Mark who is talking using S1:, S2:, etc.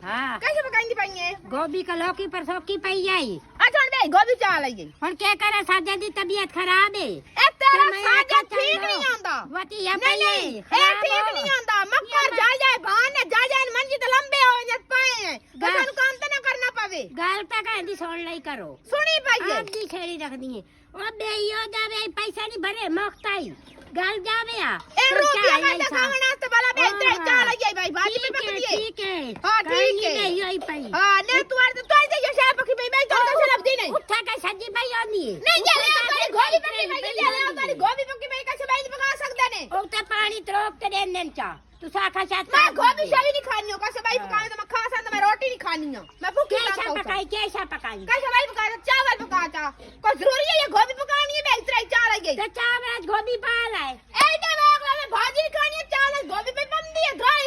S1: हां
S2: कैसे पकाएंगी पाइए
S1: गोभी का लौकी पर सौकी पई आई
S2: अच्छा बे गोभी चाल आई गई
S1: हुन क्या करे साजा दी तबीयत खराब है
S2: ए तेरा साजा ठीक नहीं आंदा
S1: वती या
S2: नहीं नहीं ए ठीक नहीं आंदा मक्कर जा जाए भान जा जाए मंजी तो लंबे हो जात पाए तो सन काम तो ना करना पावे
S1: गाल पे कहंदी सुन लई करो
S2: सुनी पाइए
S1: आप दी छेड़ी रख दिए ओ बे यो जावे पैसा नहीं भरे मोखताई गाल जावे आ
S2: ए रोटियां का खावना तो भला बे इतरा चाल आई भाई भाजी में पक दिए
S1: ठीक है
S2: हां ठीक है
S1: नहीं होई पई
S2: हां ने तू जे ये शाह पकी भाई तो सब दी नहीं
S1: उठा के सजी भाई आनी
S2: नहीं जा रे तारी गोभी पकी भाई ले ले तारी गोभी पकी भाई कैसे भाई पका सकते ने
S1: ओ ते पानी त्रोक के देन चा तू साखा साथ
S2: मैं गोभी शाही नहीं खानी हो कैसे भाई पकाए तो मैं खा सकता मैं रोटी नहीं खानी हो मैं भूखी
S1: कैसा पकाई कैसे
S2: पका चावल पकाता कोई जरूरी है ये गोभी पकानी है मैं इतना ही चाल आई
S1: तो चावल गोभी पा लाए
S2: ए दे मैं भाजी नहीं खानी है चावल गोभी पे बंदी है गाय